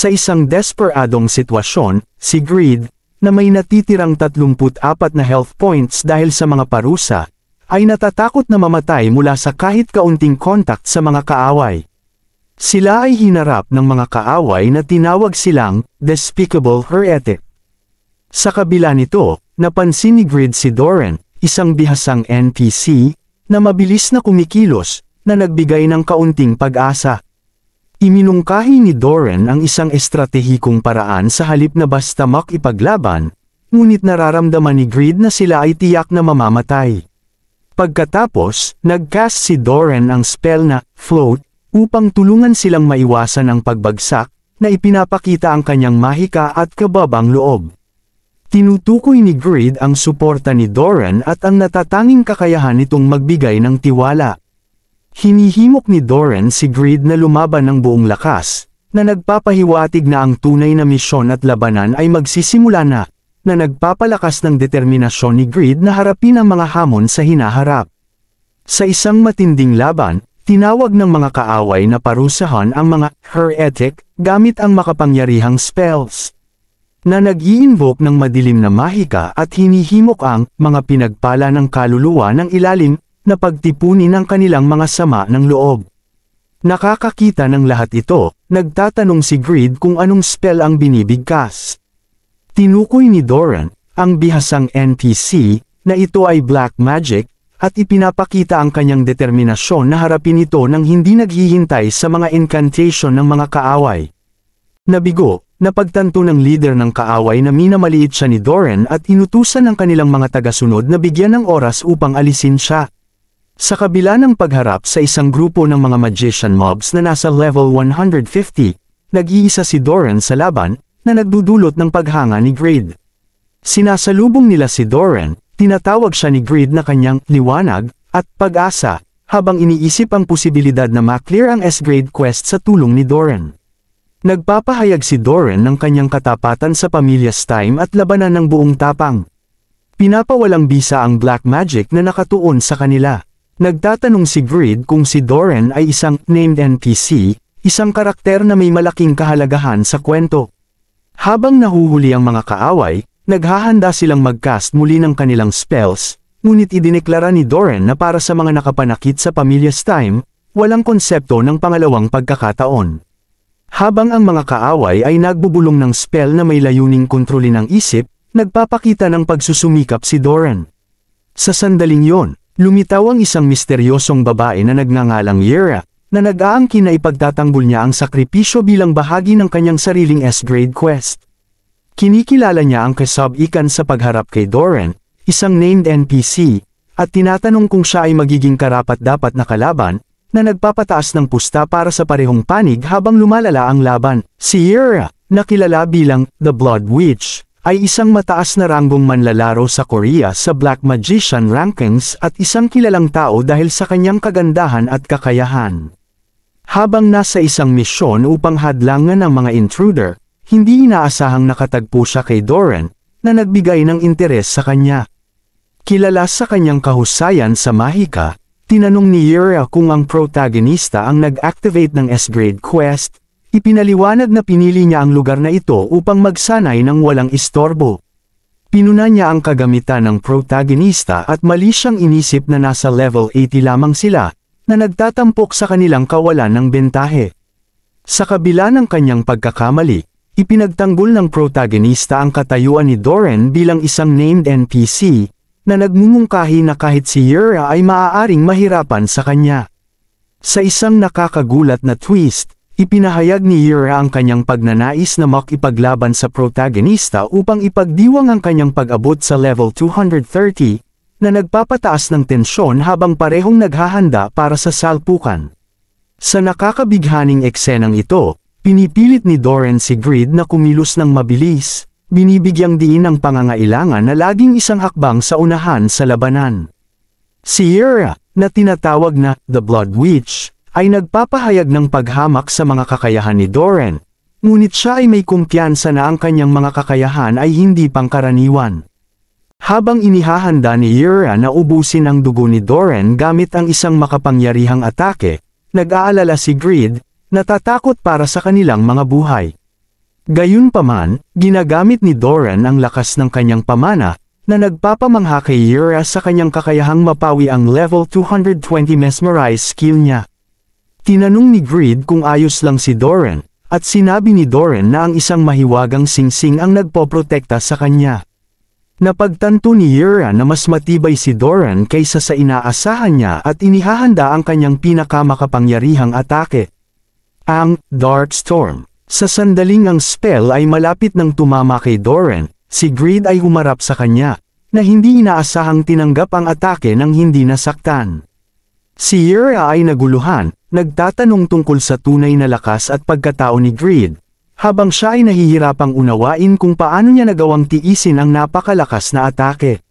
Sa isang desperadong sitwasyon, si Greed, na may natitirang 34 na health points dahil sa mga parusa, ay natatakot na mamatay mula sa kahit kaunting contact sa mga kaaway. Sila ay hinarap ng mga kaaway na tinawag silang Despicable Heretic. Sa kabila nito, napansin ni Greed si Doran, isang bihasang NPC, na mabilis na kumikilos, na nagbigay ng kaunting pag-asa. Iminungkahi ni Doran ang isang estratehikong paraan sa halip na basta makipaglaban, ngunit nararamdaman ni Greed na sila ay tiyak na mamamatay. Pagkatapos, nag-cast si Doran ang spell na Float, upang tulungan silang maiwasan ang pagbagsak, na ipinapakita ang kanyang mahika at kababang loob. Tinutukoy ni Greed ang suporta ni Doran at ang natatanging kakayahan nitong magbigay ng tiwala. Hinihimok ni Doran si Greed na lumaban ng buong lakas, na nagpapahiwatig na ang tunay na misyon at labanan ay magsisimula na nagpapalakas ng determinasyon ni Greed na harapin ang mga hamon sa hinaharap. Sa isang matinding laban, tinawag ng mga kaaway na parusahan ang mga Heretic gamit ang makapangyarihang spells, na nag-i-invoke ng madilim na mahika at hinihimok ang mga pinagpala ng kaluluwa ng ilalim, na pagtipunin ang kanilang mga sama ng loob. Nakakakita ng lahat ito, nagtatanong si Greed kung anong spell ang binibigkas. Tinukoy ni Doran, ang bihasang NPC, na ito ay black magic, at ipinapakita ang kanyang determinasyon na harapin ito nang hindi naghihintay sa mga incantation ng mga kaaway. Nabigo, napagtanto ng leader ng kaaway na minamaliit siya ni Doran at inutusan ng kanilang mga tagasunod na bigyan ng oras upang alisin siya. Sa kabila ng pagharap sa isang grupo ng mga magician mobs na nasa level 150, nag-iisa si Doran sa laban, na nagdudulot ng paghanga ni Greed. Sinasalubong nila si Doran, tinatawag siya ni Greed na kanyang liwanag at pag-asa, habang iniisip ang posibilidad na ma-clear ang S-grade quest sa tulong ni Doran. Nagpapahayag si Doran ng kanyang katapatan sa pamilyas time at labanan ng buong tapang. Pinapawalang bisa ang black magic na nakatuon sa kanila. Nagtatanong si Greed kung si Doran ay isang named NPC, isang karakter na may malaking kahalagahan sa kwento. Habang nahuhuli ang mga kaaway, naghahanda silang mag-cast muli ng kanilang spells, ngunit idineklara ni Doran na para sa mga nakapanakit sa pamilyas time, walang konsepto ng pangalawang pagkakataon. Habang ang mga kaaway ay nagbubulong ng spell na may layuning kontrolin ang isip, nagpapakita ng pagsusumikap si Doran. Sa sandaling yon, lumitaw ang isang misteryosong babae na nagngangalang Yera, na nag-aangkin na ipagtatanggol niya ang sakripisyo bilang bahagi ng kanyang sariling S-grade quest. Kinikilala niya ang kasab-ikan sa pagharap kay Doran, isang named NPC, at tinatanong kung siya ay magiging karapat-dapat na kalaban, na nagpapataas ng pusta para sa parehong panig habang lumalala ang laban. Si Yera, na kilala bilang The Blood Witch, ay isang mataas na ranggong manlalaro sa Korea sa Black Magician rankings at isang kilalang tao dahil sa kanyang kagandahan at kakayahan. Habang nasa isang misyon upang hadlangan ang mga intruder, hindi inaasahang nakatagpo siya kay Doran, na nagbigay ng interes sa kanya. Kilala sa kanyang kahusayan sa mahika, tinanong ni Yera kung ang protagonista ang nag-activate ng S-grade quest. Ipinaliwanag na pinili niya ang lugar na ito upang magsanay ng walang istorbo. Pinuna niya ang kagamitan ng protagonista at mali siyang inisip na nasa level 80 lamang sila, na nagtatampok sa kanilang kawalan ng bentahe. Sa kabila ng kanyang pagkakamali, ipinagtanggol ng protagonista ang katayuan ni Doran bilang isang named NPC, na nagmumungkahi na kahit si Yera ay maaaring mahirapan sa kanya. Sa isang nakakagulat na twist, ipinahayag ni Yera ang kanyang pagnanais na makipaglaban sa protagonista upang ipagdiwang ang kanyang pag-abot sa level 230, na nagpapataas ng tensyon habang parehong naghahanda para sa salpukan. Sa nakakabighaning eksenang ito, pinipilit ni Doran si Greed na kumilos ng mabilis, binibigyang diin ang pangangailangan na laging isang hakbang sa unahan sa labanan. Si Yera, na tinatawag na The Blood Witch, ay nagpapahayag ng paghamak sa mga kakayahan ni Doran, ngunit siya ay may kumpiyansa na ang kanyang mga kakayahan ay hindi pangkaraniwan. Habang inihahanda ni Yera na ubusin ang dugo ni Doran gamit ang isang makapangyarihang atake, nag-aalala si Greed, natatakot para sa kanilang mga buhay. Gayunpaman, ginagamit ni Doran ang lakas ng kanyang pamana, na nagpapamangha kay Yura sa kanyang kakayahang mapawi ang level 220 mesmerize skill niya. Tinanong ni Greed kung ayos lang si Doran, at sinabi ni Doran na ang isang mahiwagang singsing ang nagpoprotekta sa kanya. Napagtanto ni Yura na mas matibay si Doran kaysa sa inaasahan niya at inihahanda ang kanyang pinakamakapangyarihang atake. Ang Dark Storm. Sa sandaling ang spell ay malapit ng tumama kay Doran, si Greed ay humarap sa kanya, na hindi inaasahang tinanggap ang atake nang hindi nasaktan. Si Yura ay naguluhan, nagtatanong tungkol sa tunay na lakas at pagkatao ni Greed, habang siya ay nahihirapang unawain kung paano niya nagawang tiisin ang napakalakas na atake.